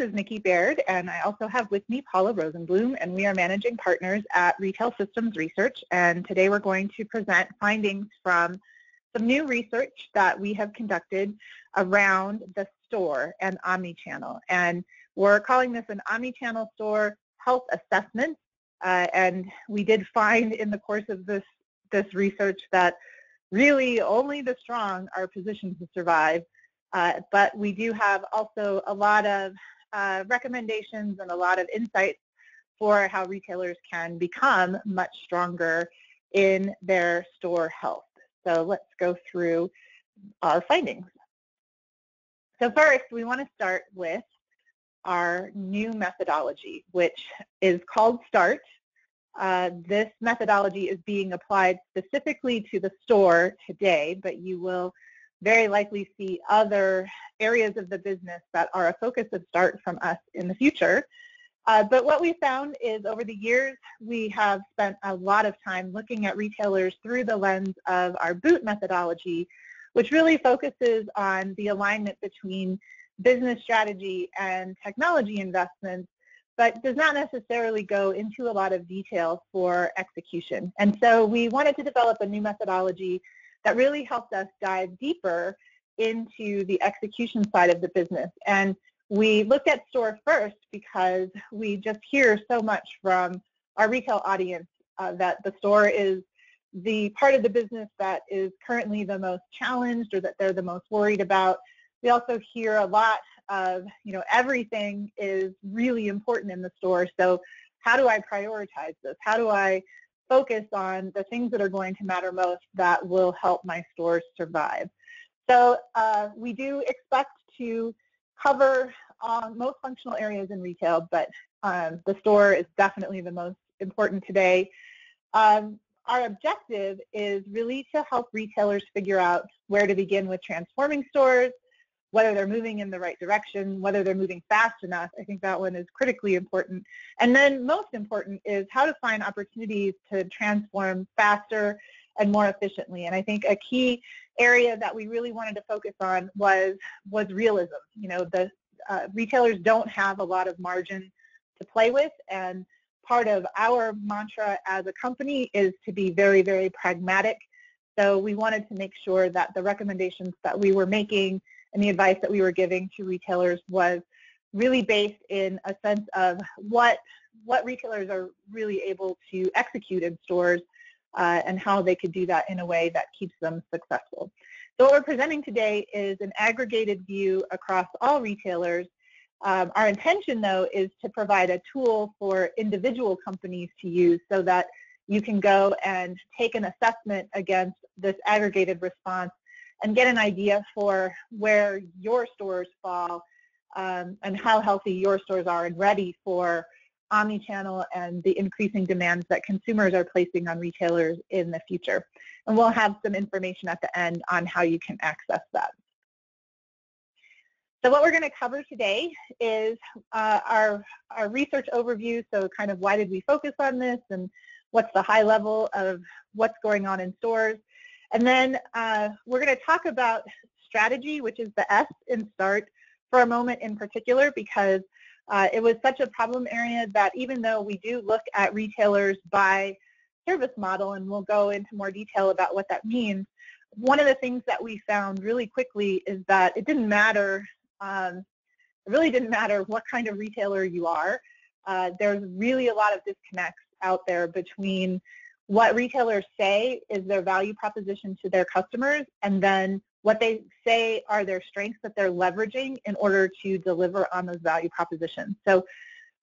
is Nikki Baird, and I also have with me Paula Rosenblum, and we are managing partners at Retail Systems Research. And today we're going to present findings from some new research that we have conducted around the store and omnichannel. And we're calling this an omnichannel store health assessment. And we did find in the course of this research that really only the strong are positioned to survive. But we do have also a lot of recommendations and a lot of insights for how retailers can become much stronger in their store health. So let's go through our findings. So first, we want to start with our new methodology, which is called START. This methodology is being applied specifically to the store today, but you will very likely see other areas of the business that are a focus of START from us in the future. But what we found is over the years, we have spent a lot of time looking at retailers through the lens of our BOOT methodology, which really focuses on the alignment between business strategy and technology investments, but does not necessarily go into a lot of detail for execution. And so we wanted to develop a new methodology that really helped us dive deeper into the execution side of the business. And we looked at store first because we just hear so much from our retail audience that the store is the part of the business that is currently the most challenged or that they're the most worried about. We also hear a lot of, everything is really important in the store. So how do I prioritize this? How do I focus on the things that are going to matter most that will help my stores survive? So we do expect to cover most functional areas in retail, but the store is definitely the most important today. Our objective is really to help retailers figure out where to begin with transforming stores, whether they're moving in the right direction, whether they're moving fast enough. I think that one is critically important. And then most important is how to find opportunities to transform faster and more efficiently. And I think a key area that we really wanted to focus on was realism. The retailers don't have a lot of margin to play with, and part of our mantra as a company is to be very, very pragmatic. So we wanted to make sure that the recommendations that we were making and the advice that we were giving to retailers was really based in a sense of what retailers are really able to execute in stores and how they could do that in a way that keeps them successful. So what we're presenting today is an aggregated view across all retailers. Our intention, though, is to provide a tool for individual companies to use so that you can go and take an assessment against this aggregated response and get an idea for where your stores fall and how healthy your stores are and ready for omnichannel and the increasing demands that consumers are placing on retailers in the future. And we'll have some information at the end on how you can access that. So what we're going to cover today is our research overview, so kind of why did we focus on this and what's the high level of what's going on in stores. And then we're going to talk about strategy, which is the S in START, for a moment in particular, because it was such a problem area that even though we do look at retailers by service model, and we'll go into more detail about what that means, one of the things that we found really quickly is that it didn't matter, it really didn't matter what kind of retailer you are. There's really a lot of disconnects out there between what retailers say is their value proposition to their customers and then what they say are their strengths that they're leveraging in order to deliver on those value propositions. So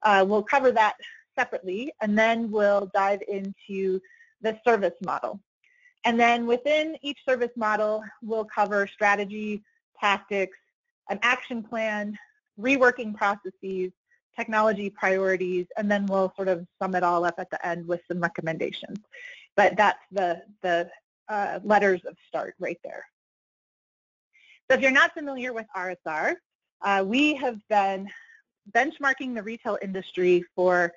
we'll cover that separately, and then we'll dive into the service model. And then within each service model, we'll cover strategy, tactics, an action plan, reworking processes, technology priorities, and then we'll sort of sum it all up at the end with some recommendations. But that's the letters of START right there. So if you're not familiar with RSR, we have been benchmarking the retail industry for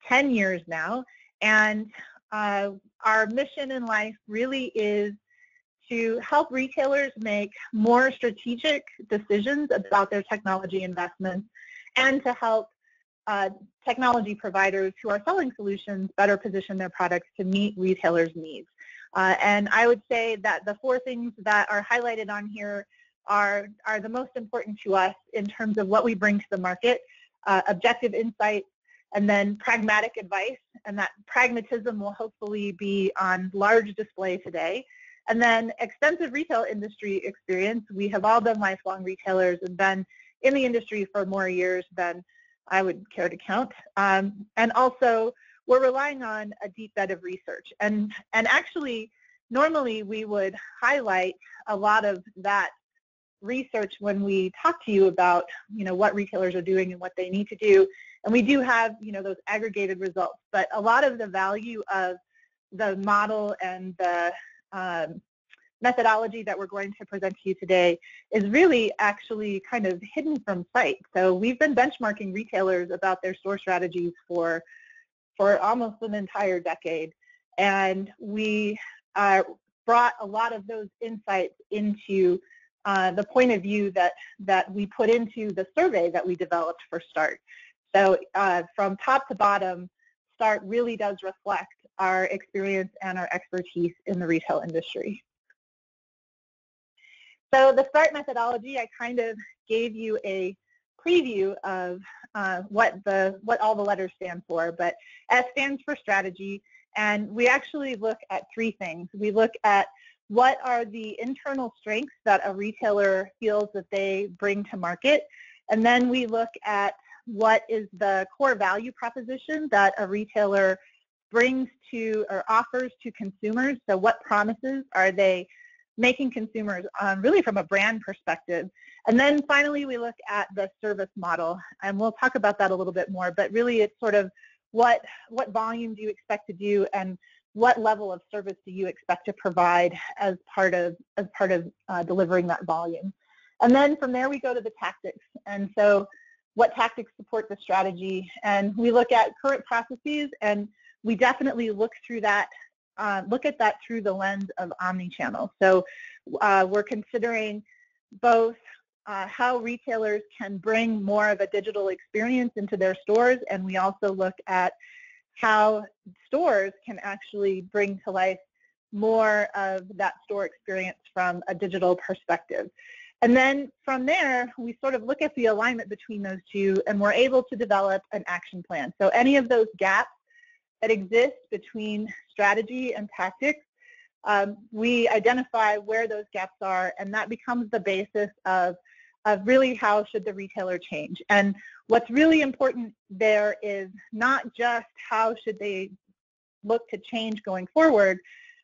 10 years now, and our mission in life really is to help retailers make more strategic decisions about their technology investments and to help technology providers who are selling solutions better position their products to meet retailers' needs. And I would say that the 4 things that are highlighted on here are the most important to us in terms of what we bring to the market: objective insight, and then pragmatic advice, and that pragmatism will hopefully be on large display today. And then extensive retail industry experience. We have all been lifelong retailers and been in the industry for more years than I would care to count. And also, we're relying on a deep bed of research. And actually, normally we would highlight a lot of that research when we talk to you about, what retailers are doing and what they need to do. And we do have, those aggregated results. But a lot of the value of the model and the methodology that we're going to present to you today is really actually kind of hidden from sight. So we've been benchmarking retailers about their store strategies for almost an entire decade. And we brought a lot of those insights into the point of view that we put into the survey that we developed for START. So from top to bottom, START really does reflect our experience and our expertise in the retail industry. So the START methodology, I kind of gave you a preview of what all the letters stand for, but S stands for strategy, and we actually look at 3 things. We look at what are the internal strengths that a retailer feels that they bring to market, and then we look at what is the core value proposition that a retailer brings to or offers to consumers. So what promises are they making consumers really from a brand perspective. And then finally we look at the service model, and we'll talk about that a little bit more, but really it's sort of what volume do you expect to do and what level of service do you expect to provide as part of delivering that volume. And then from there we go to the tactics. And so what tactics support the strategy? And we look at current processes, and we definitely look at that through the lens of omnichannel. So we're considering both how retailers can bring more of a digital experience into their stores, and we also look at how stores can actually bring to life more of that store experience from a digital perspective. And then from there, we sort of look at the alignment between those two, and we're able to develop an action plan. So any of those gaps that exist between strategy and tactics, we identify where those gaps are, and that becomes the basis of really how should the retailer change. And what's really important there is not just how should they look to change going forward,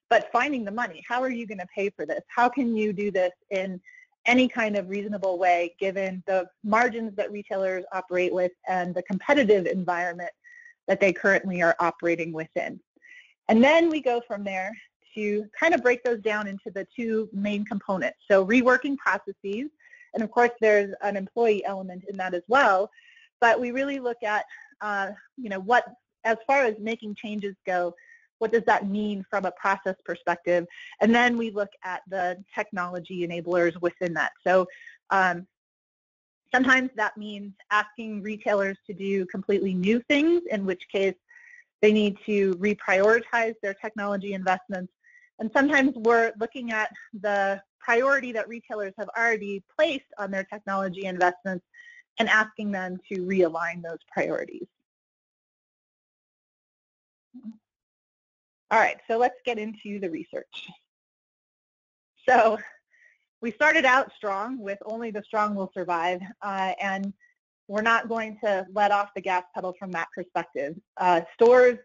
but finding the money. How are you going to pay for this? How can you do this in any kind of reasonable way given the margins that retailers operate with and the competitive environment that they currently are operating within? And then we go from there to kind of break those down into the 2 main components. So reworking processes, and of course there's an employee element in that as well, but we really look at, what, as far as making changes go, what does that mean from a process perspective? And then we look at the technology enablers within that. So sometimes that means asking retailers to do completely new things, in which case they need to reprioritize their technology investments. And sometimes we're looking at the priority that retailers have already placed on their technology investments and asking them to realign those priorities. All right, so let's get into the research. So we started out strong with only the strong will survive, and we're not going to let off the gas pedal from that perspective. Stores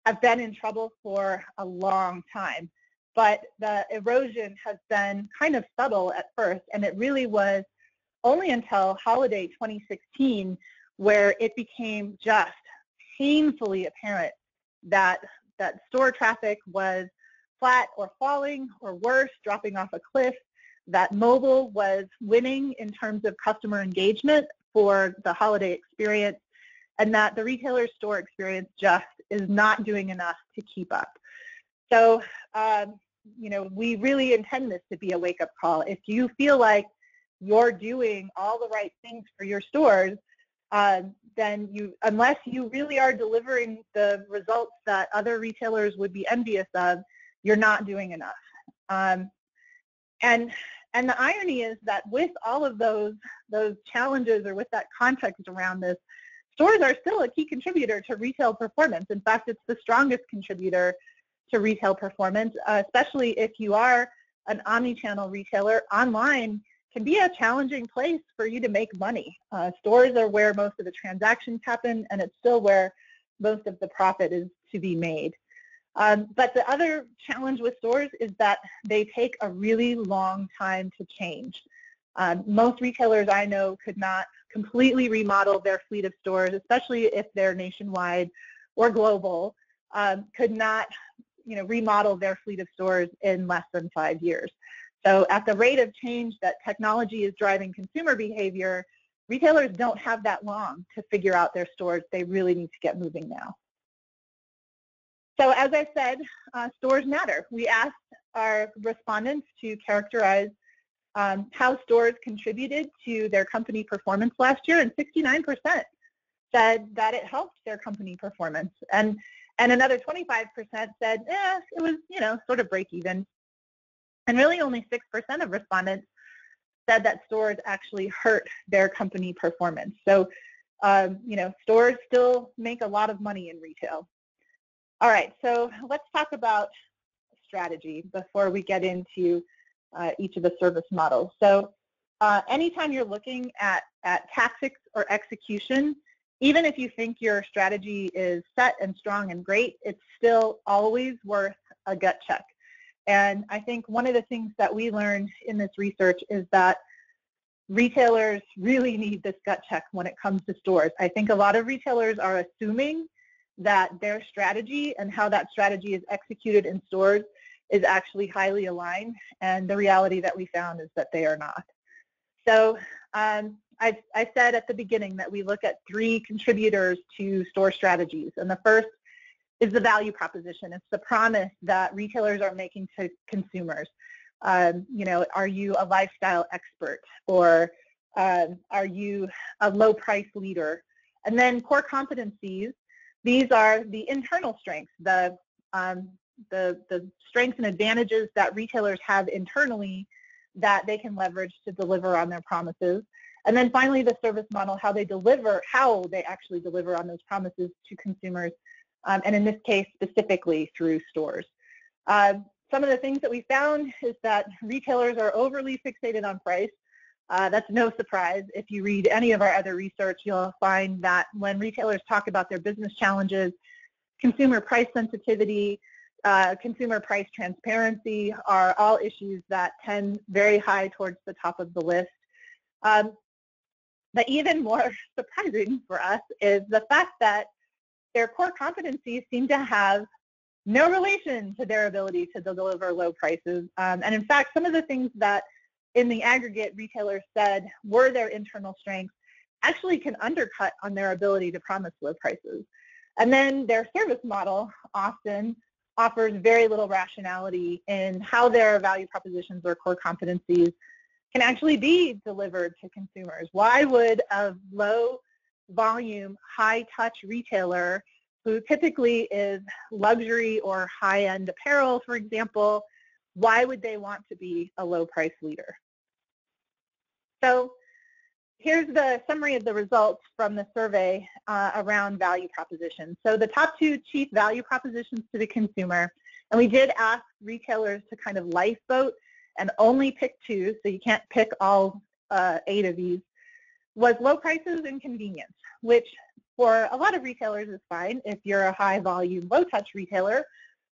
have been in trouble for a long time, but the erosion has been kind of subtle at first, and it really was only until holiday 2016 where it became just painfully apparent that store traffic was flat or falling, or worse, dropping off a cliff, that mobile was winning in terms of customer engagement for the holiday experience, and that the retailer store experience just is not doing enough to keep up. So, we really intend this to be a wake-up call. If you feel like you're doing all the right things for your stores, then unless you really are delivering the results that other retailers would be envious of, you're not doing enough. And the irony is that with all of those challenges, or with that context around this, stores are still a key contributor to retail performance. In fact, it's the strongest contributor to retail performance, especially if you are an omnichannel retailer. Online can be a challenging place for you to make money. Stores are where most of the transactions happen, and it's still where most of the profit is to be made. But the other challenge with stores is that they take a really long time to change. Most retailers I know could not completely remodel their fleet of stores, especially if they're nationwide or global, could not remodel their fleet of stores in less than 5 years. So at the rate of change that technology is driving consumer behavior, retailers don't have that long to figure out their stores. They really need to get moving now. So as I said, stores matter. We asked our respondents to characterize how stores contributed to their company performance last year, and 69% said that it helped their company performance. And another 25% said, it was, sort of break even. And really only 6% of respondents said that stores actually hurt their company performance. So, stores still make a lot of money in retail. All right, so let's talk about strategy before we get into each of the service models. So anytime you're looking at tactics or execution, even if you think your strategy is set and strong and great, it's still always worth a gut check. And I think one of the things that we learned in this research is that retailers really need this gut check when it comes to stores. I think a lot of retailers are assuming that their strategy and how that strategy is executed in stores is actually highly aligned, and the reality that we found is that they are not. So I said at the beginning that we look at 3 contributors to store strategies, and the first is the value proposition. It's the promise that retailers are making to consumers. Are you a lifestyle expert, or are you a low price leader? And then core competencies. These are the internal strengths, the strengths and advantages that retailers have internally that they can leverage to deliver on their promises. And then finally, the service model, how they actually deliver on those promises to consumers, and in this case, specifically through stores. Some of the things that we found is that retailers are overly fixated on price. That's no surprise. If you read any of our other research, you'll find that when retailers talk about their business challenges, consumer price sensitivity, consumer price transparency are all issues that tend very high towards the top of the list. But even more surprising for us is the fact that their core competencies seem to have no relation to their ability to deliver low prices. And in fact, some of the things that in the aggregate retailers said were their internal strengths actually can undercut on their ability to promise low prices. And then their service model often offers very little rationality in how their value propositions or core competencies can actually be delivered to consumers. Why would a low volume, high touch retailer who typically is luxury or high-end apparel, for example, why would they want to be a low price leader? So here's the summary of the results from the survey around value propositions. So the top 2 chief value propositions to the consumer, and we did ask retailers to kind of lifeboat and only pick 2, so you can't pick all 8 of these, was low prices and convenience, which for a lot of retailers is fine. If you're a high volume, low touch retailer,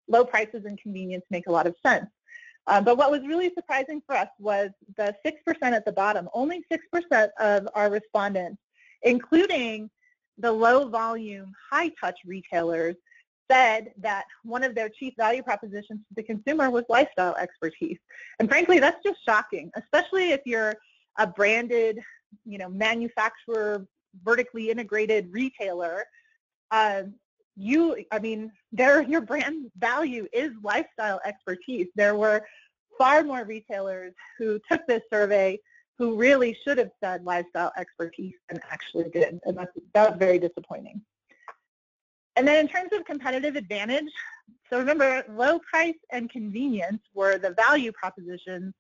low prices and convenience make a lot of sense. But what was really surprising for us was the 6% at the bottom. Only 6% of our respondents, including the low volume, high touch retailers, said that one of their chief value propositions to the consumer was lifestyle expertise. And frankly, that's just shocking, especially if you're a branded, manufacturer, vertically integrated retailer. Your brand value is lifestyle expertise. There were far more retailers who took this survey who really should have said lifestyle expertise and actually did, and that was very disappointing. And then in terms of competitive advantage, so remember, low price and convenience were the value propositions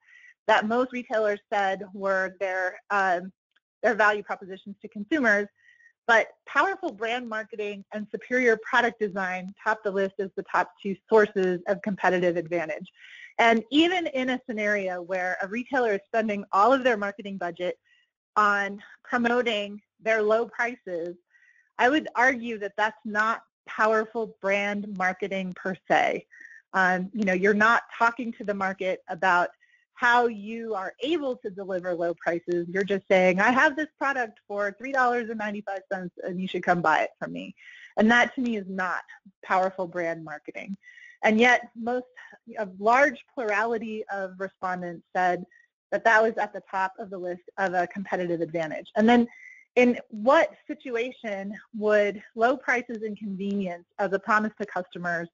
that most retailers said were their value propositions to consumers, but powerful brand marketing and superior product design top the list as the top two sources of competitive advantage. And even in a scenario where a retailer is spending all of their marketing budget on promoting their low prices, I would argue that that's not powerful brand marketing per se. You're not talking to the market about how you are able to deliver low prices. You're just saying, I have this product for $3.95 and you should come buy it from me. And that to me is not powerful brand marketing. And yet a large plurality of respondents said that that was at the top of the list of a competitive advantage. And then in what situation would low prices and convenience as a promise to customers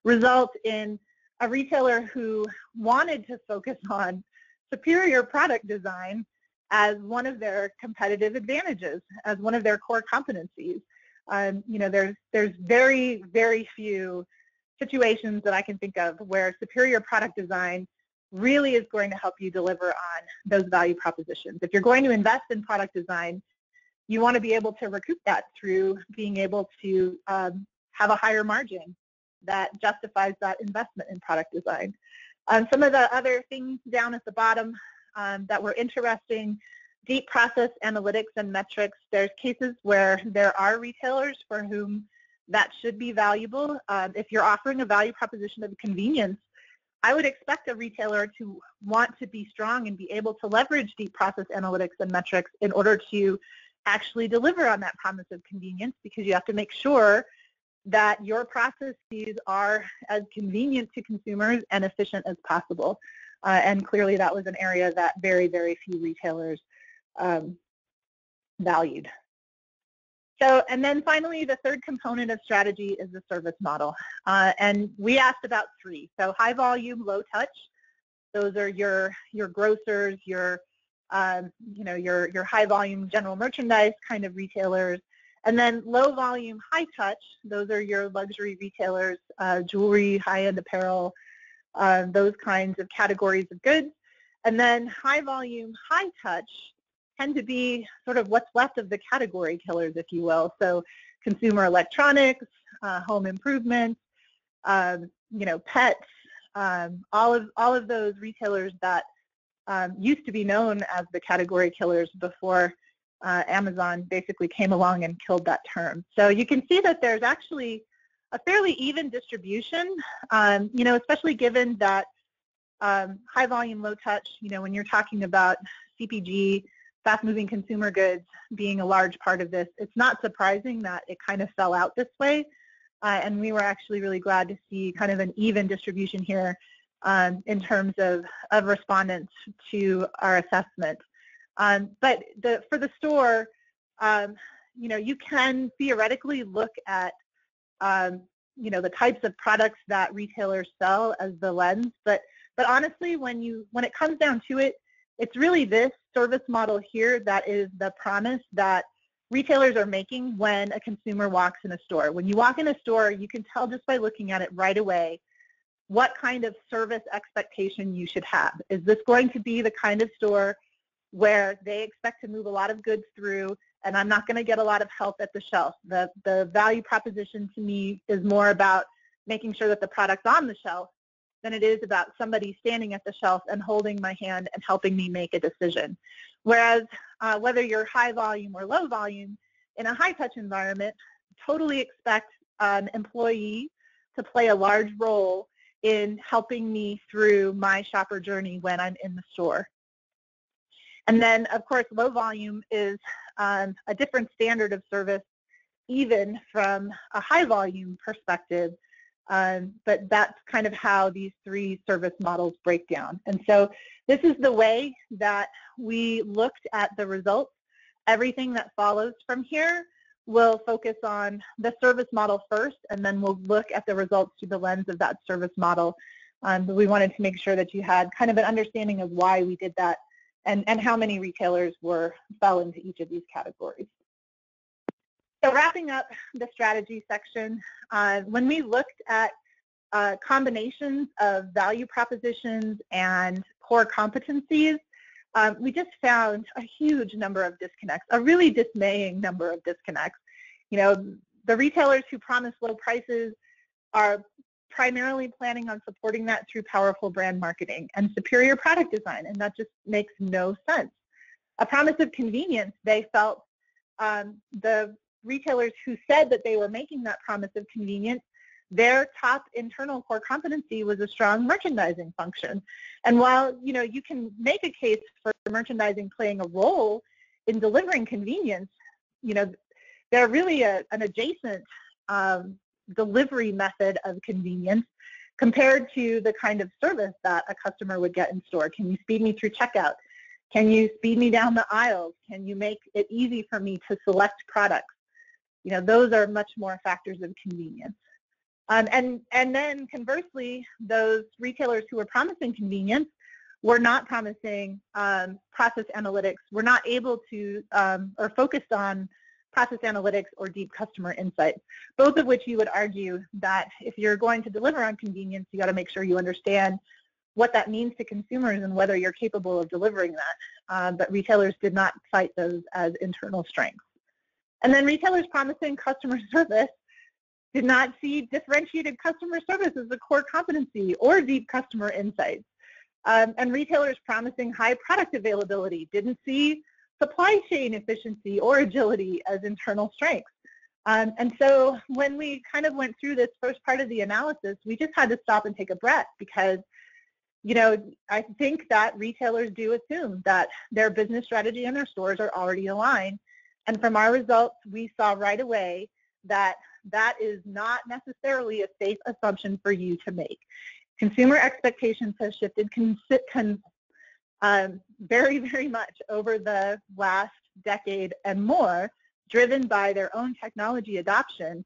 result in a retailer who wanted to focus on superior product design as one of their competitive advantages, as one of their core competencies? There's very, very few situations that I can think of where superior product design really is going to help you deliver on those value propositions. If you're going to invest in product design, you want to be able to recoup that through being able to have a higher margin that justifies that investment in product design. Some of the other things down at the bottom that were interesting, deep process analytics and metrics. There's cases where there are retailers for whom that should be valuable. If you're offering a value proposition of convenience, I would expect a retailer to want to be strong and be able to leverage deep process analytics and metrics in order to actually deliver on that promise of convenience, because you have to make sure that your processes are as convenient to consumers and efficient as possible. And clearly that was an area that very, very few retailers valued. So, and then finally, the third component of strategy is the service model. And we asked about three. So high volume, low touch. Those are your grocers, your high volume general merchandise kind of retailers. And then low volume, high touch. Those are your luxury retailers, jewelry, high-end apparel, those kinds of categories of goods. And then high volume, high touch tend to be sort of what's left of the category killers, if you will. So consumer electronics, home improvement, pets, all of those retailers that used to be known as the category killers before Amazon basically came along and killed that term. So you can see that there's actually a fairly even distribution, especially given that high volume, low touch, when you're talking about CPG, fast-moving consumer goods being a large part of this, it's not surprising that it kind of fell out this way. And we were actually really glad to see kind of an even distribution here in terms of respondents to our assessment. But for the store, you can theoretically look at, the types of products that retailers sell as the lens. But honestly, when it comes down to it, it's really this service model here that is the promise that retailers are making when a consumer walks in a store. When you walk in a store, you can tell just by looking at it right away what kind of service expectation you should have. Is this going to be the kind of store where they expect to move a lot of goods through and I'm not going to get a lot of help at the shelf? The value proposition to me is more about making sure that the product's on the shelf than it is about somebody standing at the shelf and holding my hand and helping me make a decision. Whereas whether you're high volume or low volume, in a high touch environment, totally expect an employee to play a large role in helping me through my shopper journey when I'm in the store. And then, of course, low volume is a different standard of service, even from a high volume perspective. But that's kind of how these three service models break down. And so this is the way that we looked at the results. Everything that follows from here will focus on the service model first, and then we'll look at the results through the lens of that service model. But we wanted to make sure that you had kind of an understanding of why we did that and how many retailers fell into each of these categories. So wrapping up the strategy section, when we looked at combinations of value propositions and core competencies, we just found a huge number of disconnects, a really dismaying number of disconnects. You know, the retailers who promise low prices are primarily planning on supporting that through powerful brand marketing and superior product design, and that just makes no sense. A promise of convenience, they felt the retailers who said that they were making that promise of convenience, their top internal core competency was a strong merchandising function. And while, you know, you can make a case for merchandising playing a role in delivering convenience, you know, they're really an adjacent delivery method of convenience compared to the kind of service that a customer would get in store. Can you speed me through checkout? Can you speed me down the aisles? Can you make it easy for me to select products? You know, those are much more factors of convenience. And then conversely, those retailers who were promising convenience were not promising process analytics, were not able to or focused on process analytics or deep customer insights, both of which you would argue that if you're going to deliver on convenience, you got to make sure you understand what that means to consumers and whether you're capable of delivering that. But retailers did not cite those as internal strengths. And then retailers promising customer service did not see differentiated customer service as a core competency or deep customer insights. And retailers promising high product availability didn't see supply chain efficiency or agility as internal strengths. And so when we kind of went through this first part of the analysis, we just had to stop and take a breath because, you know, I think that retailers do assume that their business strategy and their stores are already aligned. And from our results, we saw right away that that is not necessarily a safe assumption for you to make. Consumer expectations have shifted very, very much over the last decade and more, driven by their own technology adoption.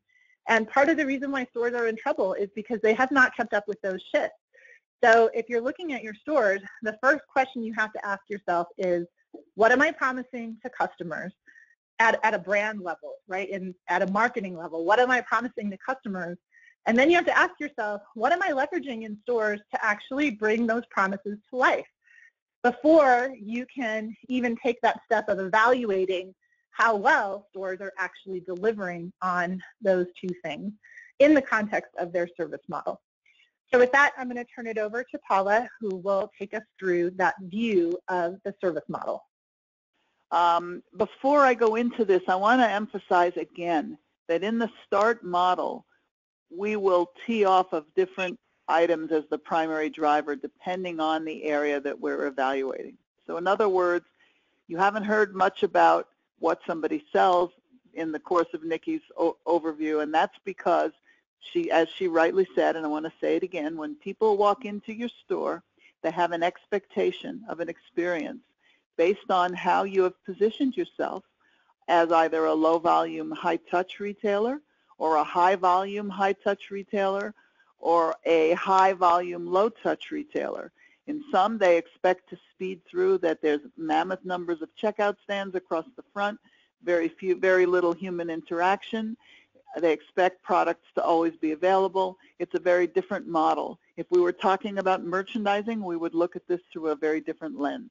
And part of the reason why stores are in trouble is because they have not kept up with those shifts. So if you're looking at your stores, the first question you have to ask yourself is, what am I promising to customers at a brand level, right, and at a marketing level? What am I promising to customers? And then you have to ask yourself, what am I leveraging in stores to actually bring those promises to life before you can even take that step of evaluating how well stores are actually delivering on those two things in the context of their service model. So with that, I'm going to turn it over to Paula, who will take us through that view of the service model. Before I go into this, I want to emphasize again that in the START model, we will tee off of different items as the primary driver depending on the area that we're evaluating. So in other words, you haven't heard much about what somebody sells in the course of Nikki's overview, and that's because as she rightly said, and I want to say it again, when people walk into your store, they have an expectation of an experience based on how you have positioned yourself as either a low-volume, high-touch retailer or a high-volume, high-touch retailer or a high-volume, low-touch retailer. In some, they expect to speed through that there's mammoth numbers of checkout stands across the front, very little human interaction. They expect products to always be available. It's a very different model. If we were talking about merchandising, we would look at this through a very different lens.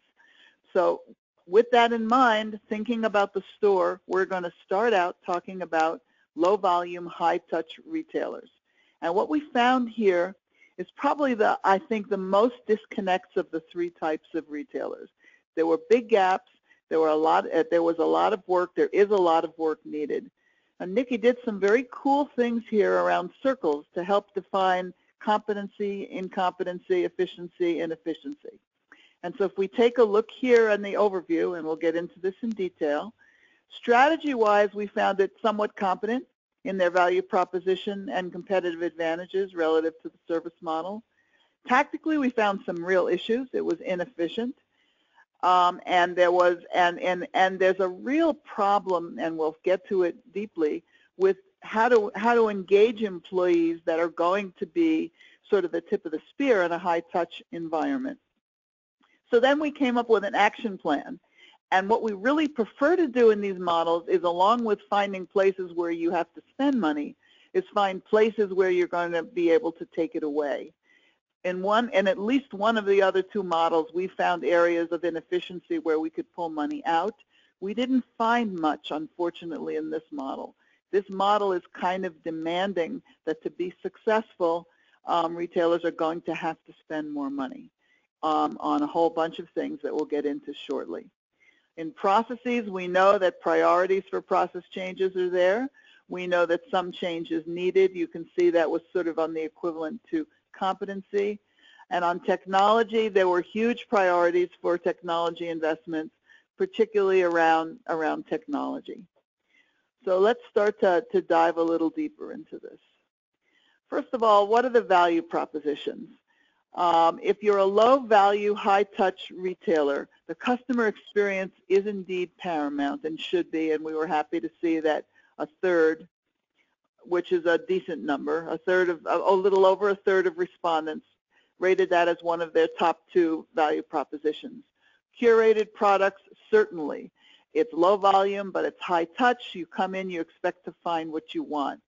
So with that in mind, thinking about the store, we're going to start out talking about low-volume, high-touch retailers. And what we found here is probably I think the most disconnects of the three types of retailers. There were big gaps. There was a lot of work. There is a lot of work needed. And Nikki did some very cool things here around circles to help define competency, incompetency, efficiency, and efficiency. And so if we take a look here in the overview, and we'll get into this in detail, strategy-wise, we found it somewhat competent in their value proposition and competitive advantages relative to the service model. Tactically, we found some real issues. It was inefficient. And there's a real problem, and we'll get to it deeply, with how to engage employees that are going to be sort of the tip of the spear in a high-touch environment. So then we came up with an action plan. And what we really prefer to do in these models is, along with finding places where you have to spend money, is find places where you're going to be able to take it away. In at least one of the other two models, we found areas of inefficiency where we could pull money out. We didn't find much, unfortunately, in this model. This model is kind of demanding that to be successful, retailers are going to have to spend more money on a whole bunch of things that we'll get into shortly. In processes, we know that priorities for process changes are there. We know that some change is needed. You can see that was sort of on the equivalent to competency. And on technology, there were huge priorities for technology investments, particularly around technology. So let's start to dive a little deeper into this. First of all, what are the value propositions? If you're a low-value, high-touch retailer, the customer experience is indeed paramount and should be, and we were happy to see that a third, which is a decent number, a little over a third of respondents rated that as one of their top 2 value propositions. Curated products, certainly. It's low volume, but it's high touch. You come in, you expect to find what you want.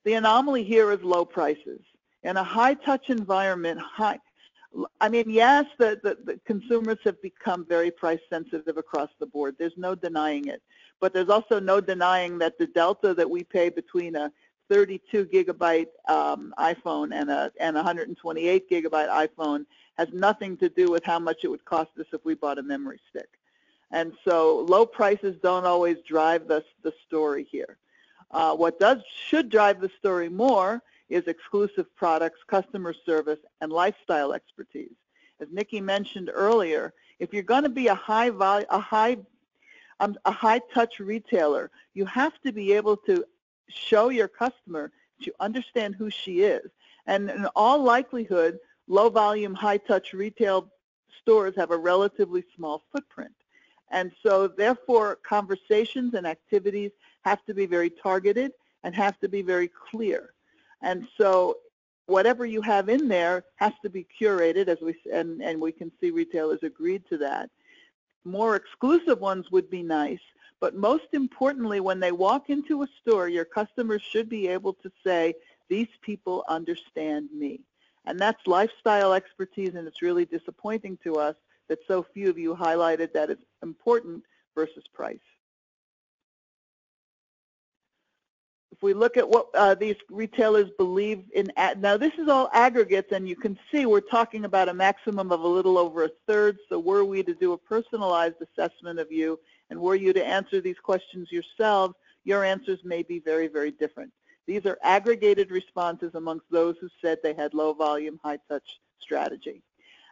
The anomaly here is low prices. In a high-touch environment, yes, the consumers have become very price-sensitive across the board. There's no denying it. But there's also no denying that the delta that we pay between a 32-gigabyte iPhone and a 128-gigabyte iPhone has nothing to do with how much it would cost us if we bought a memory stick. And so low prices don't always drive the story here. What should drive the story more is exclusive products, customer service, and lifestyle expertise. As Nikki mentioned earlier, if you're going to be a high-touch retailer, you have to be able to show your customer that you understand who she is. And in all likelihood, low-volume, high-touch retail stores have a relatively small footprint. And so, therefore, conversations and activities have to be very targeted and have to be very clear. And so whatever you have in there has to be curated, and we can see retailers agreed to that. More exclusive ones would be nice, but most importantly, when they walk into a store, your customers should be able to say, these people understand me. And that's lifestyle expertise, and it's really disappointing to us that so few of you highlighted that it's important versus price. If we look at what these retailers believe in, now this is all aggregates, and you can see we're talking about a maximum of a little over a third, so were we to do a personalized assessment of you, and were you to answer these questions yourselves, your answers may be very, very different. These are aggregated responses amongst those who said they had low volume, high touch strategy.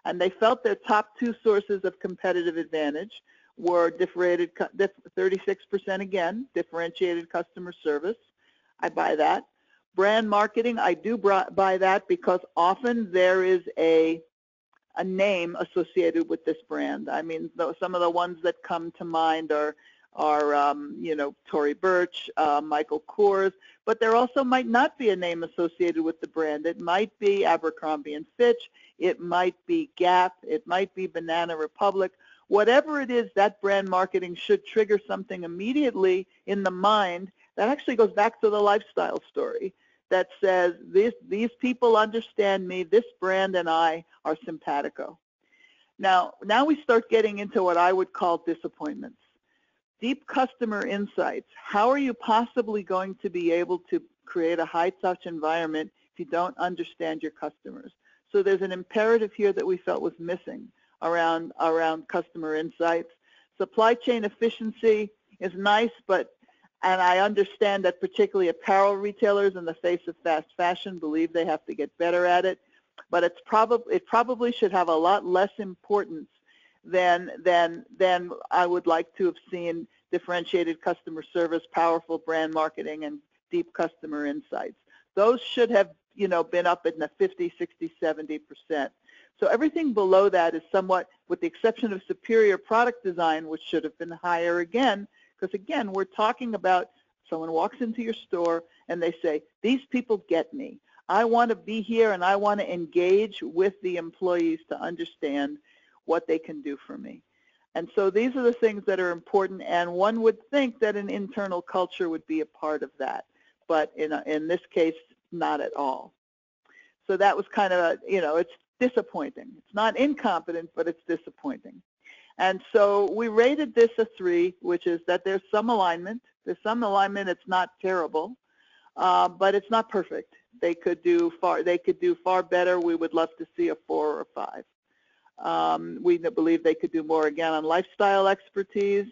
And they felt their top 2 sources of competitive advantage were 36% again, differentiated customer service. I buy that. Brand marketing, I do buy that because often there is a name associated with this brand. I mean, some of the ones that come to mind are Tory Burch, Michael Kors, but there also might not be a name associated with the brand. It might be Abercrombie & Fitch, it might be Gap, it might be Banana Republic. Whatever it is, that brand marketing should trigger something immediately in the mind that actually goes back to the lifestyle story that says, these people understand me, this brand and I are simpatico. Now we start getting into what I would call disappointments. Deep customer insights. How are you possibly going to be able to create a high-touch environment if you don't understand your customers? So there's an imperative here that we felt was missing around customer insights. Supply chain efficiency is nice, and I understand that particularly apparel retailers in the face of fast fashion believe they have to get better at it, but it probably should have a lot less importance than I would like to have seen differentiated customer service, powerful brand marketing, and deep customer insights. Those should have been up in the 50, 60, 70%. So everything below that is somewhat, with the exception of superior product design, which should have been higher again, because again, we're talking about someone walks into your store and they say, these people get me. I want to be here and I want to engage with the employees to understand what they can do for me. And so these are the things that are important, and one would think that an internal culture would be a part of that, but in this case, not at all. So that was kind of it's disappointing. It's not incompetent, but it's disappointing. And so we rated this a 3, which is that there's some alignment. There's some alignment. It's not terrible, but it's not perfect. They could do far better. We would love to see a 4 or a 5. We believe they could do more, again, on lifestyle expertise,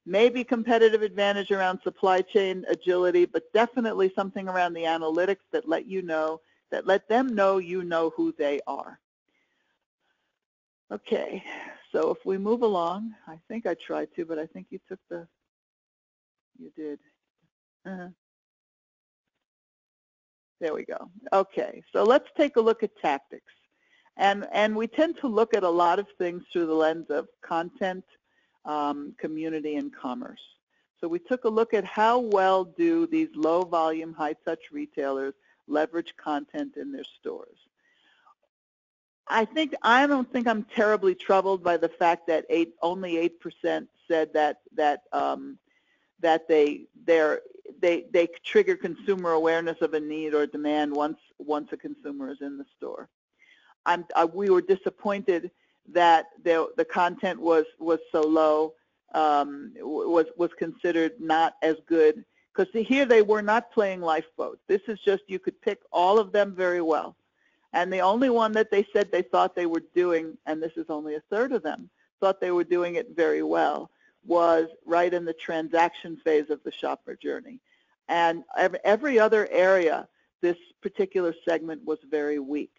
maybe competitive advantage around supply chain agility, but definitely something around the analytics that let them know you know who they are. Okay, so if we move along, I think I tried to, but I think you did. There we go. Okay, so let's take a look at tactics. And we tend to look at a lot of things through the lens of content, community, and commerce. So we took a look at how well do these low-volume, high-touch retailers leverage content in their stores. I don't think I'm terribly troubled by the fact that only 8% said that they trigger consumer awareness of a need or demand once a consumer is in the store. We were disappointed that the content was so low, was considered not as good, because here they were not playing lifeboat. This is just, you could pick all of them very well. And the only one that they said they thought they were doing, and this is only a third of them, thought they were doing it very well, was right in the transaction phase of the shopper journey. And every other area, this particular segment was very weak.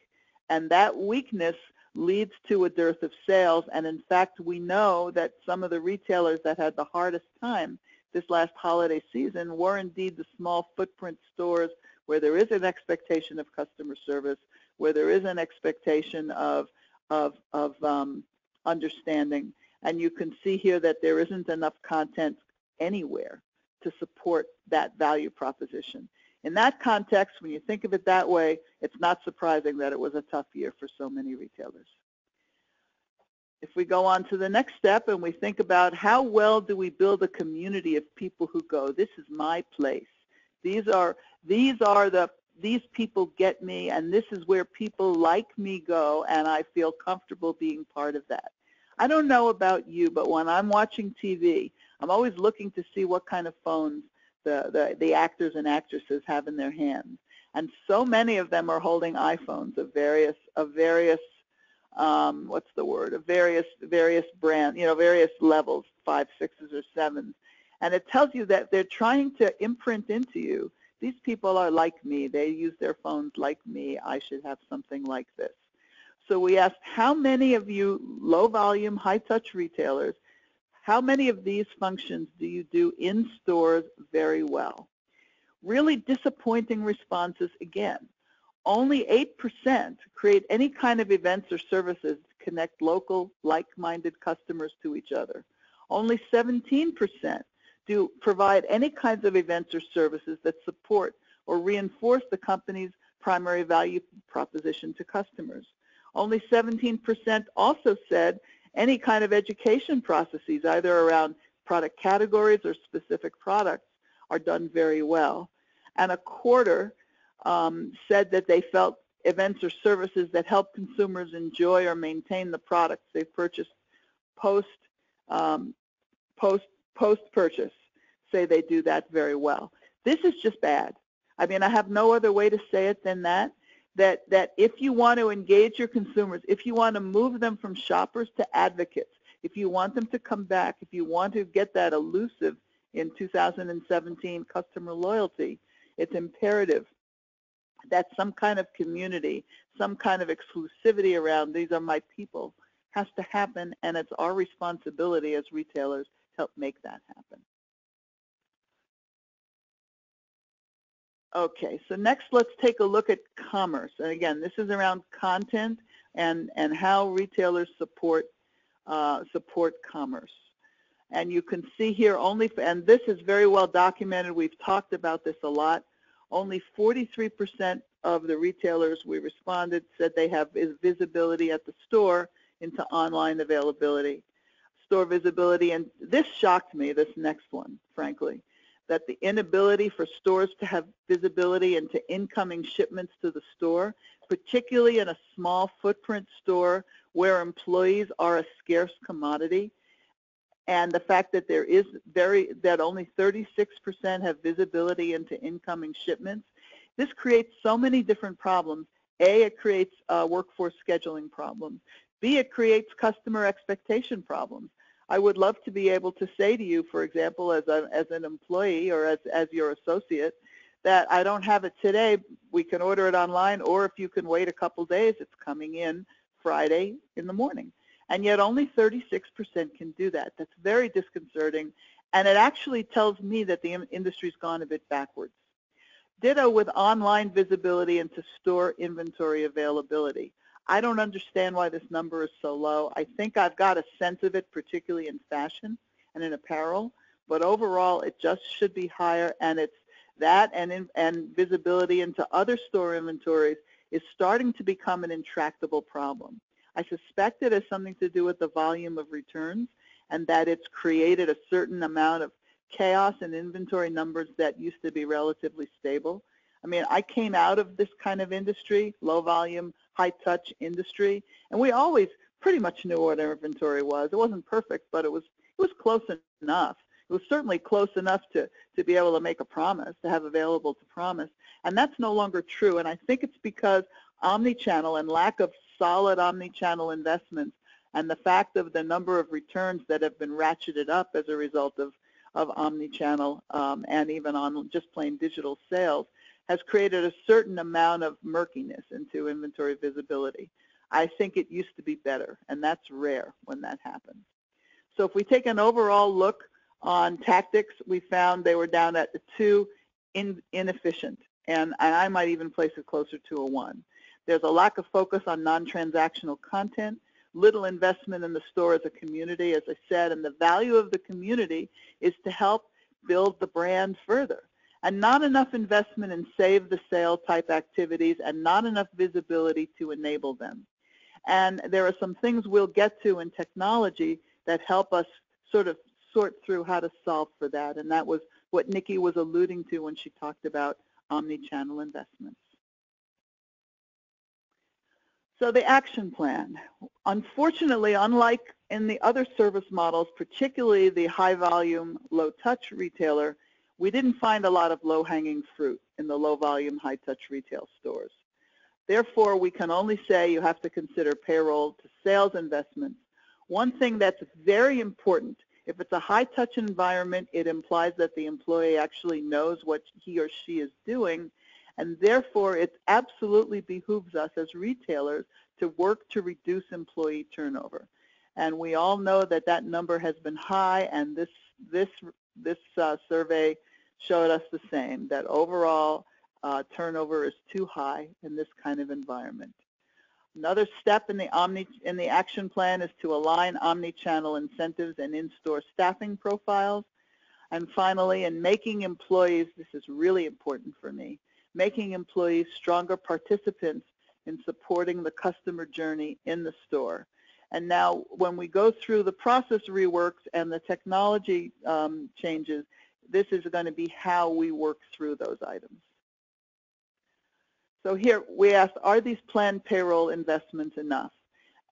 And that weakness leads to a dearth of sales. And in fact, we know that some of the retailers that had the hardest time this last holiday season were indeed the small footprint stores where there is an expectation of customer service, where there is an expectation of understanding. And you can see here that there isn't enough content anywhere to support that value proposition. In that context, when you think of it that way, it's not surprising that it was a tough year for so many retailers. If we go on to the next step and we think about how well do we build a community of people who go, this is my place. These people get me, and this is where people like me go, and I feel comfortable being part of that. I don't know about you, but when I'm watching TV, I'm always looking to see what kind of phones the actors and actresses have in their hands. And so many of them are holding iPhones of various various brands, various levels, 5, 6s, or 7s. And it tells you that they're trying to imprint into you, these people are like me, they use their phones like me, I should have something like this. So we asked, how many of you low volume, high touch retailers, how many of these functions do you do in stores very well? Really disappointing responses again. Only 8% create any kind of events or services to connect local, like-minded customers to each other. Only 17% do provide any kinds of events or services that support or reinforce the company's primary value proposition to customers. Only 17% also said any kind of education processes, either around product categories or specific products, are done very well. And a quarter said that they felt events or services that help consumers enjoy or maintain the products they've purchased post-purchase, say they do that very well. This is just bad. I mean, I have no other way to say it than that if you want to engage your consumers, if you want to move them from shoppers to advocates, if you want them to come back, if you want to get that elusive in 2017 customer loyalty, it's imperative that some kind of community, some kind of exclusivity around these are my people has to happen, and it's our responsibility as retailers to help make that happen. Okay, so next let's take a look at commerce. And again, this is around content and how retailers support commerce. And you can see here and this is very well documented, we've talked about this a lot, only 43% of the retailers we responded said they have visibility at the store into online availability. Store visibility, and this shocked me, this next one, frankly, that the inability for stores to have visibility into incoming shipments to the store, particularly in a small footprint store where employees are a scarce commodity, and the fact that that only 36% have visibility into incoming shipments. This creates so many different problems. A, it creates workforce scheduling problems. B, it creates customer expectation problems. I would love to be able to say to you, for example, as an employee or as your associate, that I don't have it today, we can order it online, or if you can wait a couple days, it's coming in Friday in the morning. And yet only 36% can do that. That's very disconcerting, and it actually tells me that the industry's gone a bit backwards. Ditto with online visibility into store inventory availability. I don't understand why this number is so low. I think I've got a sense of it, particularly in fashion and in apparel, but overall it just should be higher, and it's that and visibility into other store inventories is starting to become an intractable problem. I suspect it has something to do with the volume of returns and that it's created a certain amount of chaos in inventory numbers that used to be relatively stable. I mean, I came out of this kind of industry, low volume, high touch industry, and we always pretty much knew what our inventory was. It wasn't perfect, but it was close enough. It was certainly close enough to be able to make a promise, to have available to promise, and that's no longer true. And I think it's because omnichannel and lack of solid omnichannel investments and the fact of the number of returns that have been ratcheted up as a result of omnichannel and even on just plain digital sales has created a certain amount of murkiness into inventory visibility. I think it used to be better, and that's rare when that happens. So if we take an overall look on tactics, we found they were down at a 2, inefficient, and I might even place it closer to a 1. There's a lack of focus on non-transactional content, little investment in the store as a community, as I said, and the value of the community is to help build the brand further. And not enough investment in save the sale type activities and not enough visibility to enable them. And there are some things we'll get to in technology that help us sort of sort through how to solve for that. And that was what Nikki was alluding to when she talked about omni-channel investments. So the action plan. Unfortunately, unlike in the other service models, particularly the high volume, low touch retailer, we didn't find a lot of low-hanging fruit in the low-volume, high-touch retail stores. Therefore, we can only say you have to consider payroll to sales investments. One thing that's very important, if it's a high-touch environment, it implies that the employee actually knows what he or she is doing, and therefore it absolutely behooves us as retailers to work to reduce employee turnover. And we all know that that number has been high, and this survey showed us the same, that overall turnover is too high in this kind of environment. Another step in the action plan is to align omni-channel incentives and in-store staffing profiles. And finally, in making employees, this is really important for me, making employees stronger participants in supporting the customer journey in the store. And now when we go through the process reworks and the technology changes, this is going to be how we work through those items. So here we asked, are these planned payroll investments enough?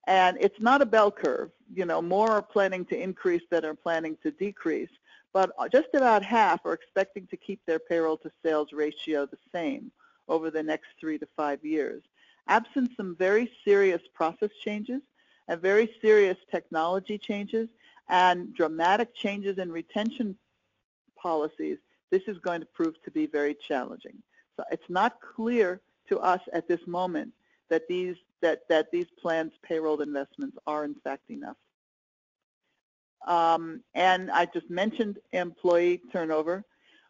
And it's not a bell curve. You know, more are planning to increase than are planning to decrease. But just about half are expecting to keep their payroll to sales ratio the same over the next 3 to 5 years. Absent some very serious process changes and very serious technology changes and dramatic changes in retention policies, this is going to prove to be very challenging. So it's not clear to us at this moment that these planned payroll investments are in fact enough. And I just mentioned employee turnover.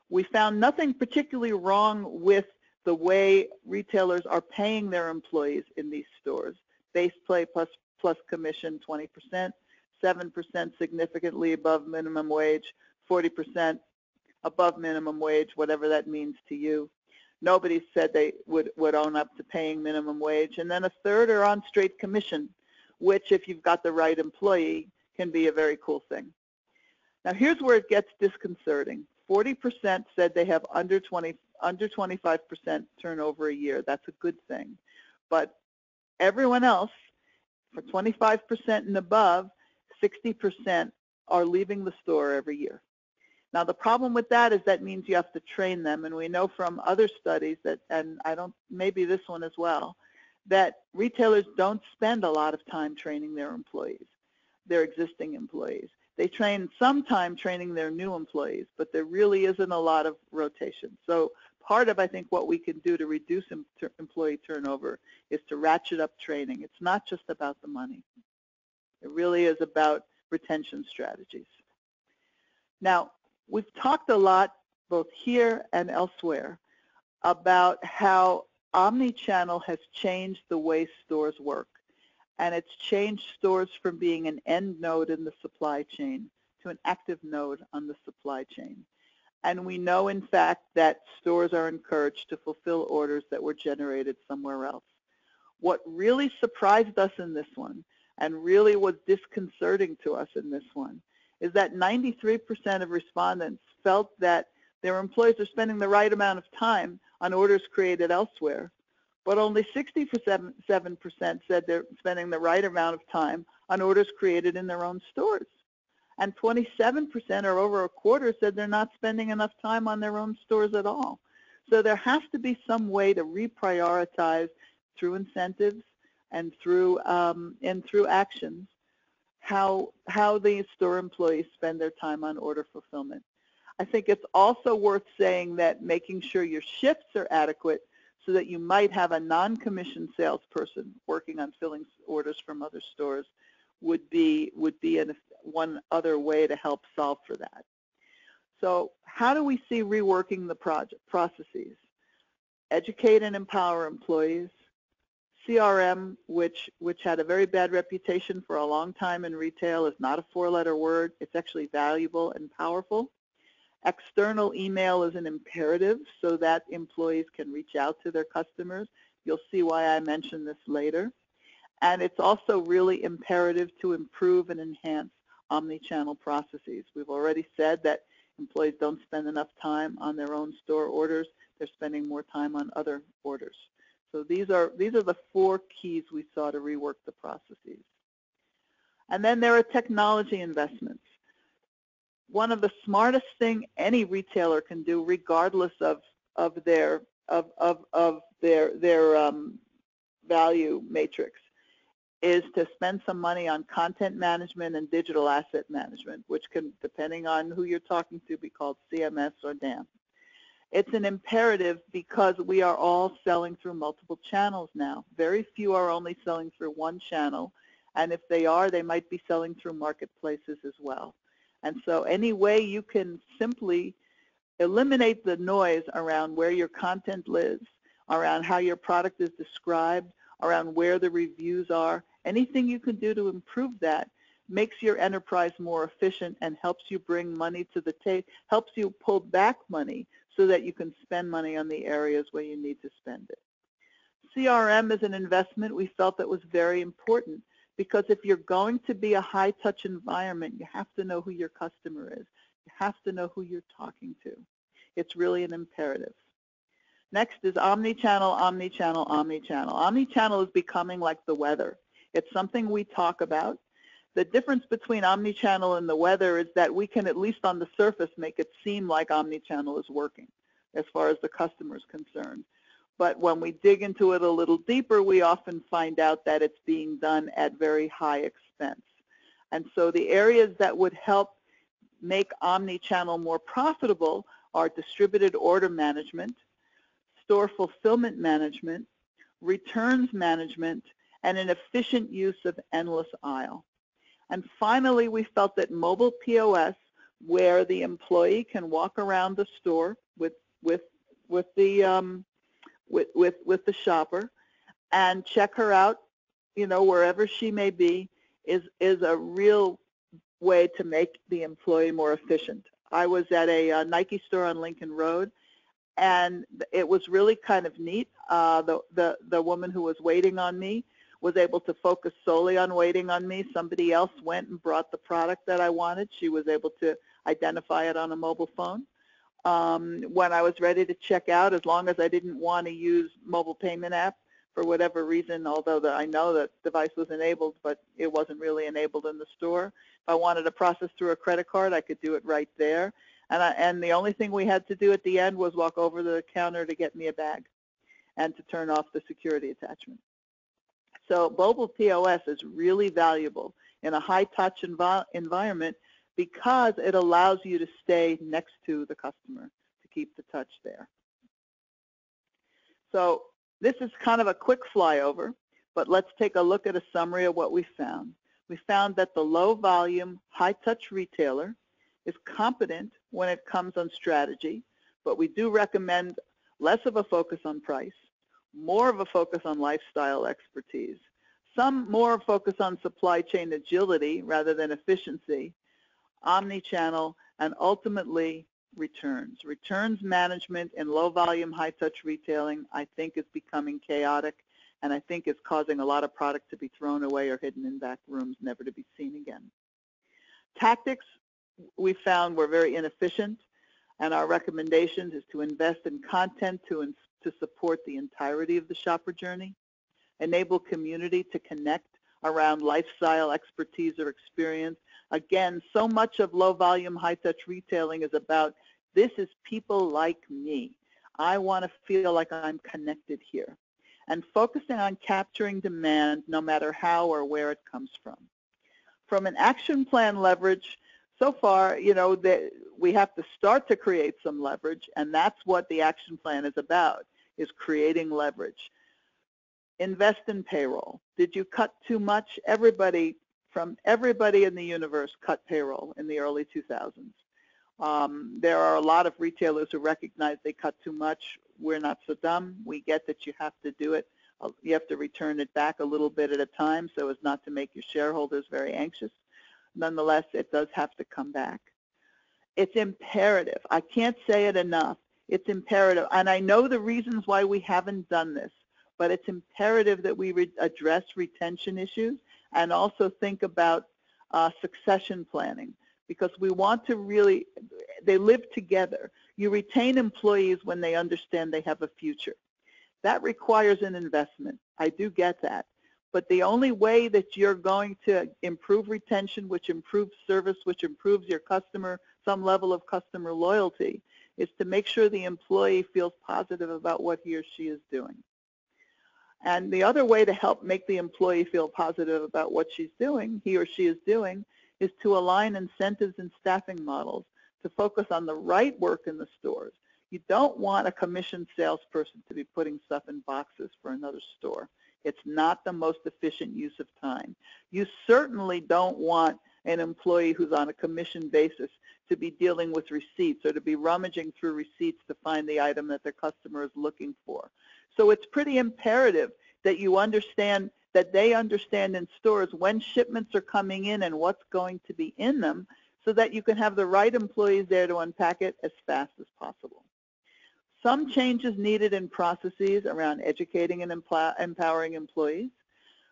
We found nothing particularly wrong with the way retailers are paying their employees in these stores. Base pay plus commission 20%, 7% significantly above minimum wage, 40% above minimum wage, whatever that means to you. Nobody said they would own up to paying minimum wage. And then a third are on straight commission, which if you've got the right employee can be a very cool thing. Now here's where it gets disconcerting. 40% said they have under 25% turnover a year. That's a good thing. But everyone else, for 25% and above, 60% are leaving the store every year. Now the problem with that is that means you have to train them, and we know from other studies that, and maybe this one as well, that retailers don't spend a lot of time training their employees, their existing employees. They train some time training their new employees, but there really isn't a lot of rotation. So part of, I think, what we can do to reduce employee turnover is to ratchet up training. It's not just about the money. It really is about retention strategies. Now, we've talked a lot, both here and elsewhere, about how omnichannel has changed the way stores work. And it's changed stores from being an end node in the supply chain to an active node on the supply chain. And we know, in fact, that stores are encouraged to fulfill orders that were generated somewhere else. What really surprised us in this one, and really was disconcerting to us in this one, is that 93% of respondents felt that their employees are spending the right amount of time on orders created elsewhere, but only 67% said they're spending the right amount of time on orders created in their own stores. And 27%, or over a quarter, said they're not spending enough time on their own stores at all. So there has to be some way to reprioritize through incentives and through actions how the store employees spend their time on order fulfillment. I think it's also worth saying that making sure your shifts are adequate so that you might have a non-commissioned salesperson working on filling orders from other stores would be one other way to help solve for that. So how do we see reworking the processes? Educate and empower employees. CRM, which had a very bad reputation for a long time in retail, is not a four-letter word. It's actually valuable and powerful. External email is an imperative so that employees can reach out to their customers. You'll see why I mention this later. And it's also really imperative to improve and enhance omnichannel processes. We've already said that employees don't spend enough time on their own store orders. They're spending more time on other orders. So these are the four keys we saw to rework the processes. And then there are technology investments. One of the smartest thing any retailer can do, regardless of their value matrix, is to spend some money on content management and digital asset management, which can, depending on who you're talking to, be called CMS or DAM. It's an imperative because we are all selling through multiple channels now. Very few are only selling through one channel, and if they are, they might be selling through marketplaces as well. And so any way you can simply eliminate the noise around where your content lives, around how your product is described, around where the reviews are, anything you can do to improve that makes your enterprise more efficient and helps you bring money to the table, helps you pull back money so that you can spend money on the areas where you need to spend it. CRM is an investment we felt that was very important, because if you're going to be a high-touch environment, you have to know who your customer is. You have to know who you're talking to. It's really an imperative. Next is omnichannel, omnichannel, omnichannel. Omnichannel is becoming like the weather. It's something we talk about. The difference between omnichannel and the weather is that we can, at least on the surface, make it seem like omnichannel is working as far as the customer is concerned. But when we dig into it a little deeper, we often find out that it's being done at very high expense. And so the areas that would help make omnichannel more profitable are distributed order management, store fulfillment management, returns management, and an efficient use of endless aisle. And finally, we felt that mobile POS, where the employee can walk around the store with the shopper and check her out, wherever she may be, is a real way to make the employee more efficient. I was at a Nike store on Lincoln Road, and it was really kind of neat. The woman who was waiting on me was able to focus solely on waiting on me. Somebody else went and brought the product that I wanted. She was able to identify it on a mobile phone. When I was ready to check out, as long as I didn't want to use mobile payment app for whatever reason, although I know that device was enabled, but it wasn't really enabled in the store. If I wanted to process through a credit card, I could do it right there. And the only thing we had to do at the end was walk over to the counter to get me a bag and to turn off the security attachment. So mobile POS is really valuable in a high-touch environment because it allows you to stay next to the customer to keep the touch there. So this is kind of a quick flyover, but let's take a look at a summary of what we found. We found that the low-volume, high-touch retailer is competent when it comes on strategy, but we do recommend less of a focus on price, more of a focus on lifestyle expertise, some more focus on supply chain agility rather than efficiency, omnichannel, and ultimately returns. Returns management in low-volume, high-touch retailing, I think, is becoming chaotic, and I think is causing a lot of product to be thrown away or hidden in back rooms, never to be seen again. Tactics, we found, were very inefficient, and our recommendations is to invest in content to support the entirety of the shopper journey, enable community to connect around lifestyle expertise or experience. Again, so much of low-volume, high-touch retailing is about, this is people like me. I want to feel like I'm connected here. And focusing on capturing demand no matter how or where it comes from. From an action plan leverage, so far, you know, we have to start to create some leverage, and that's what the action plan is about, is creating leverage. Invest in payroll. Did you cut too much? Everybody in the universe cut payroll in the early 2000s. There are a lot of retailers who recognize they cut too much. We're not so dumb. We get that you have to do it. You have to return it back a little bit at a time so as not to make your shareholders very anxious. Nonetheless, it does have to come back. It's imperative. I can't say it enough. It's imperative. And I know the reasons why we haven't done this, but it's imperative that we address retention issues and also think about succession planning, because we want to really, they live together. You retain employees when they understand they have a future. That requires an investment. I do get that. But the only way that you're going to improve retention, which improves service, which improves your customer, some level of customer loyalty, is to make sure the employee feels positive about what he or she is doing. And the other way to help make the employee feel positive about what she's doing, he or she is doing, is to align incentives and staffing models to focus on the right work in the stores. You don't want a commissioned salesperson to be putting stuff in boxes for another store. It's not the most efficient use of time. You certainly don't want an employee who's on a commission basis to be dealing with receipts or to be rummaging through receipts to find the item that their customer is looking for. So it's pretty imperative that you understand, that they understand in stores when shipments are coming in and what's going to be in them, so that you can have the right employees there to unpack it as fast as possible. Some changes needed in processes around educating and empowering employees.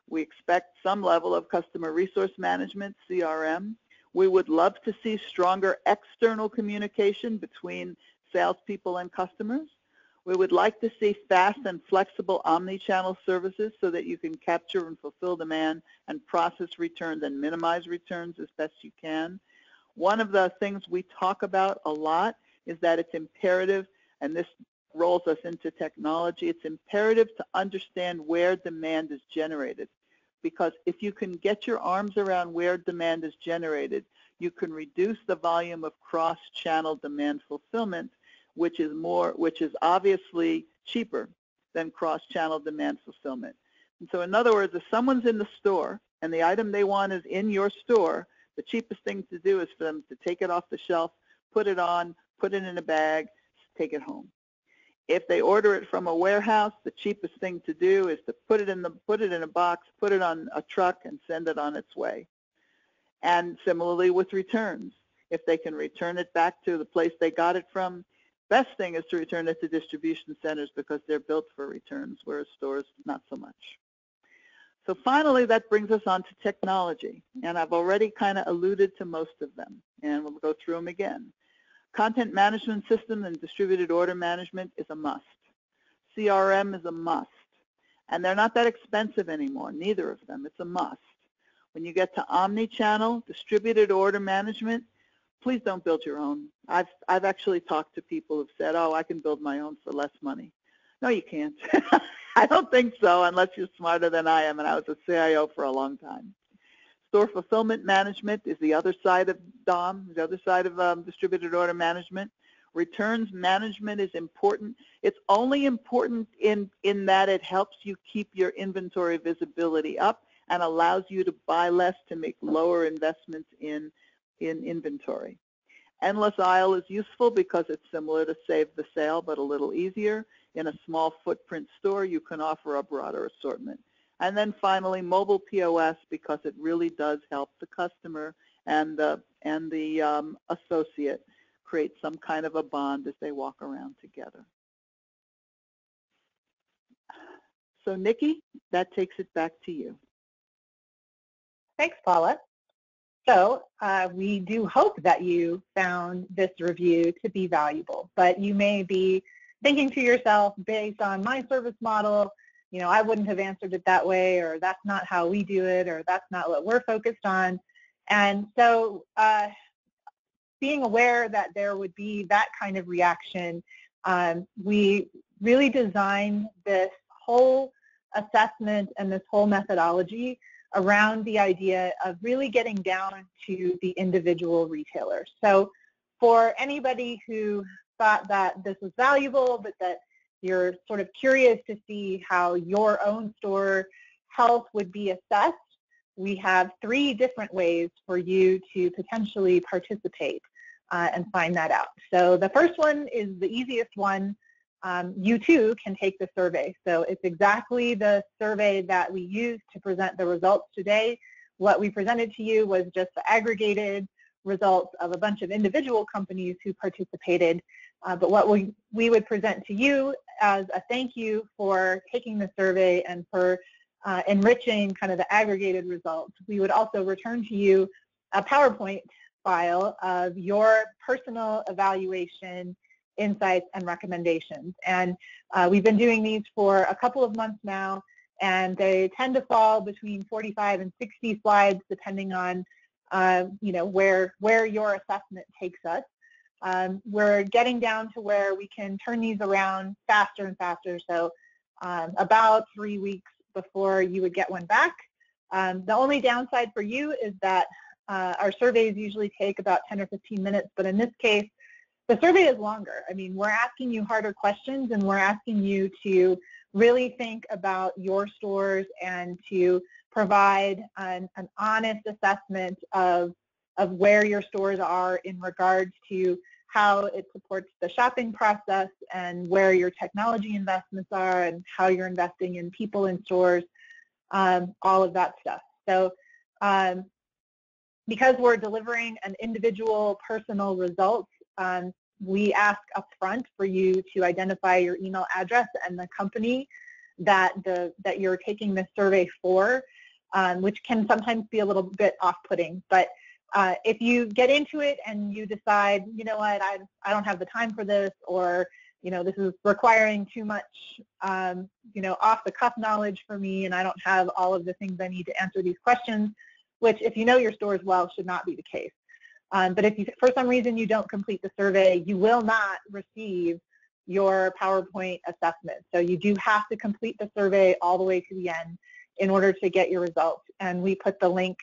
We expect some level of customer resource management, CRM. We would love to see stronger external communication between salespeople and customers. We would like to see fast and flexible omni-channel services so that you can capture and fulfill demand and process returns and minimize returns as best you can. One of the things we talk about a lot is that it's imperative, and this rolls us into technology, it's imperative to understand where demand is generated. Because if you can get your arms around where demand is generated, you can reduce the volume of cross-channel demand fulfillment, which is obviously cheaper than cross-channel demand fulfillment. And so in other words, if someone's in the store and the item they want is in your store, the cheapest thing to do is for them to take it off the shelf, put it on, put it in a bag, take it home. If they order it from a warehouse, the cheapest thing to do is to put it in a box, put it on a truck, and send it on its way. And similarly with returns. If they can return it back to the place they got it from, best thing is to return it to distribution centers because they're built for returns, whereas stores not so much. So finally, that brings us on to technology, and I've already kind of alluded to most of them, and we'll go through them again. Content management system and distributed order management is a must. CRM is a must, and they're not that expensive anymore, neither of them. It's a must. When you get to Omnichannel, distributed order management, please don't build your own. I've actually talked to people who've said, oh, I can build my own for less money. No, you can't. I don't think so, unless you're smarter than I am, and I was a CIO for a long time. Store fulfillment management is the other side of DOM, the other side of distributed order management. Returns management is important. It's only important in that it helps you keep your inventory visibility up and allows you to buy less to make lower investments in inventory. Endless aisle is useful because it's similar to Save the Sale, but a little easier. In a small footprint store, you can offer a broader assortment. And then finally, mobile POS, because it really does help the customer and the associate create some kind of a bond as they walk around together. So Nikki, that takes it back to you. Thanks, Paula. So we do hope that you found this review to be valuable, but you may be thinking to yourself, based on my service model, you know, I wouldn't have answered it that way, or that's not how we do it, or that's not what we're focused on. And so being aware that there would be that kind of reaction, we really designed this whole assessment and this whole methodology around the idea of really getting down to the individual retailer. So for anybody who thought that this was valuable, but that you're sort of curious to see how your own store health would be assessed, we have 3 different ways for you to potentially participate and find that out. So the first one is the easiest one. You too can take the survey. So it's exactly the survey that we used to present the results today. What we presented to you was just the aggregated results of a bunch of individual companies who participated. But what we would present to you as a thank you for taking the survey and for enriching kind of the aggregated results, we would also return to you a PowerPoint file of your personal evaluation, insights, and recommendations. And we've been doing these for a couple of months now, and they tend to fall between 45 and 60 slides depending on you know, where your assessment takes us. We're getting down to where we can turn these around faster and faster, so about 3 weeks before you would get one back. The only downside for you is that our surveys usually take about 10 or 15 minutes, but in this case, the survey is longer. I mean, we're asking you harder questions, and we're asking you to really think about your stores and to provide an honest assessment of where your stores are in regards to how it supports the shopping process and where your technology investments are and how you're investing in people in stores, all of that stuff. So because we're delivering an individual personal results, we ask up front for you to identify your email address and the company that you're taking this survey for, which can sometimes be a little bit off-putting. But if you get into it and you decide, you know what, I don't have the time for this, or you know, this is requiring too much, you know, off-the-cuff knowledge for me, and I don't have all of the things I need to answer these questions, which, if you know your stores well, should not be the case. But if you, for some reason you don't complete the survey, you will not receive your PowerPoint assessment. So you do have to complete the survey all the way to the end in order to get your results. And we put the link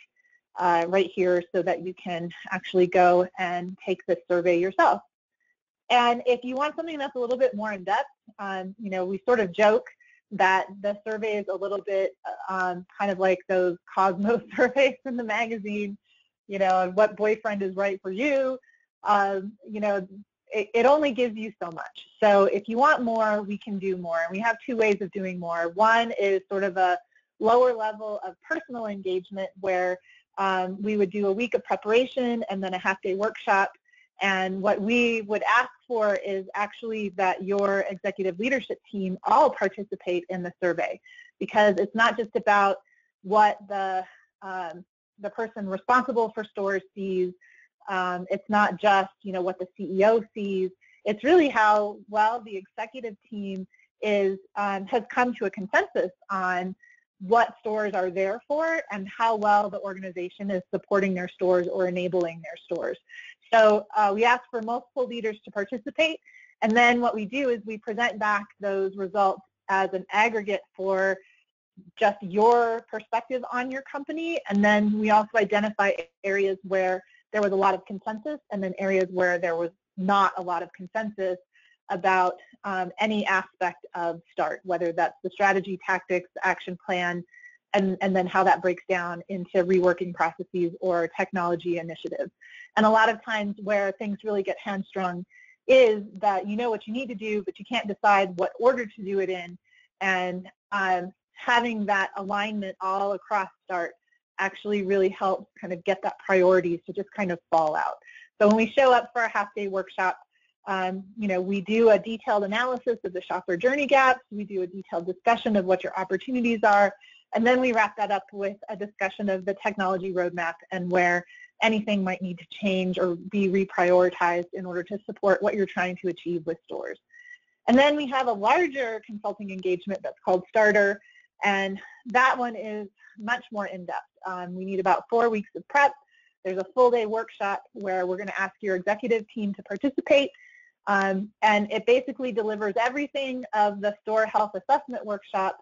right here so that you can actually go and take this survey yourself. And if you want something that's a little bit more in-depth, you know, we sort of joke that the survey is a little bit kind of like those Cosmos surveys in the magazine, you know, what boyfriend is right for you. You know, it only gives you so much. So if you want more, we can do more. And we have 2 ways of doing more. One is sort of a lower level of personal engagement where we would do a week of preparation and then a half-day workshop. And what we would ask for is actually that your executive leadership team all participate in the survey, because it's not just about what the person responsible for stores sees. It's not just, what the CEO sees. It's really how well the executive team has come to a consensus on what stores are there for and how well the organization is supporting their stores or enabling their stores. So we ask for multiple leaders to participate, and then what we do is we present back those results as an aggregate for just your perspective on your company, and then we also identify areas where there was a lot of consensus and then areas where there was not a lot of consensus about any aspect of START, whether that's the strategy, tactics, action plan, and then how that breaks down into reworking processes or technology initiatives. And a lot of times where things really get hamstrung is that you know what you need to do, but you can't decide what order to do it in. And having that alignment all across START actually really helps kind of get that priorities to just kind of fall out. So when we show up for a half-day workshop, we do a detailed analysis of the shopper journey gaps, we do a detailed discussion of what your opportunities are, and then we wrap that up with a discussion of the technology roadmap and where anything might need to change or be reprioritized in order to support what you're trying to achieve with stores. And then we have a larger consulting engagement that's called Starter, and that one is much more in-depth. We need about 4 weeks of prep. There's a full-day workshop where we're going to ask your executive team to participate, and it basically delivers everything of the store health assessment workshop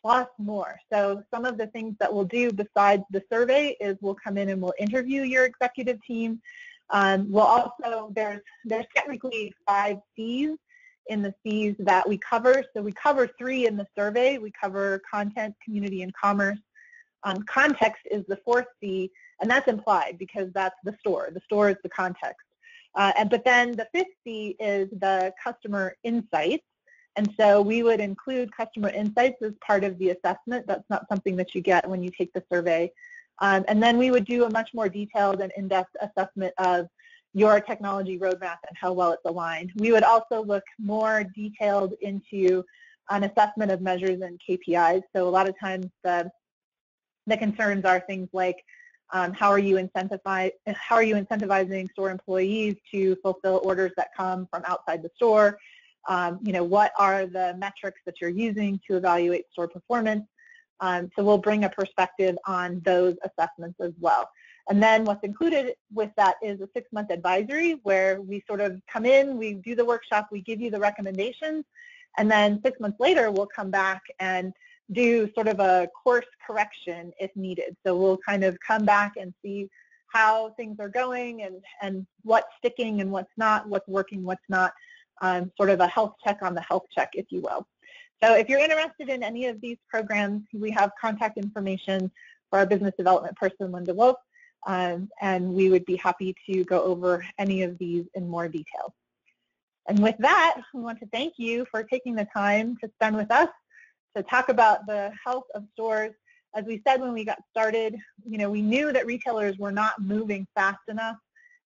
plus more. So some of the things that we'll do besides the survey is we'll come in and we'll interview your executive team. We'll also, there's technically 5 C's in the C's that we cover. So we cover 3 in the survey. We cover content, community, and commerce. Context is the 4th C, and that's implied because that's the store. The store is the context. But then the 5th C is the customer insights. And so we would include customer insights as part of the assessment. That's not something that you get when you take the survey. And then we would do a much more detailed and in-depth assessment of your technology roadmap and how well it's aligned. We would also look more detailed into an assessment of measures and KPIs. So a lot of times the concerns are things like how are you incentivizing store employees to fulfill orders that come from outside the store? What are the metrics that you're using to evaluate store performance? So we'll bring a perspective on those assessments as well. And then what's included with that is a 6-month advisory where we sort of come in, we do the workshop, we give you the recommendations, and then 6 months later we'll come back and do sort of a course correction if needed. So we'll kind of come back and see how things are going and what's sticking and what's not, what's working, what's not, sort of a health check on the health check, if you will. So if you're interested in any of these programs, we have contact information for our business development person, Linda Wolf, and we would be happy to go over any of these in more detail. And with that, we want to thank you for taking the time to spend with us to talk about the health of stores. As we said when we got started, we knew that retailers were not moving fast enough,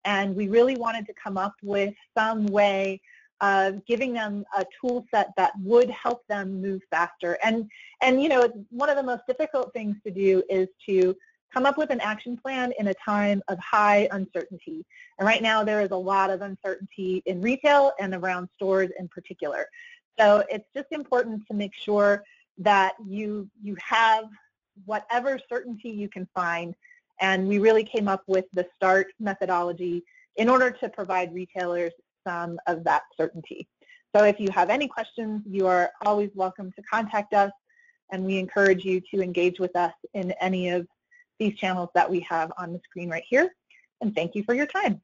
and we really wanted to come up with some way of giving them a tool set that would help them move faster. And one of the most difficult things to do is to come up with an action plan in a time of high uncertainty. And right now there is a lot of uncertainty in retail and around stores in particular. So it's just important to make sure that you have whatever certainty you can find. And we really came up with the START methodology in order to provide retailers some of that certainty. So if you have any questions, you are always welcome to contact us, and we encourage you to engage with us in any of these channels that we have on the screen right here. And thank you for your time.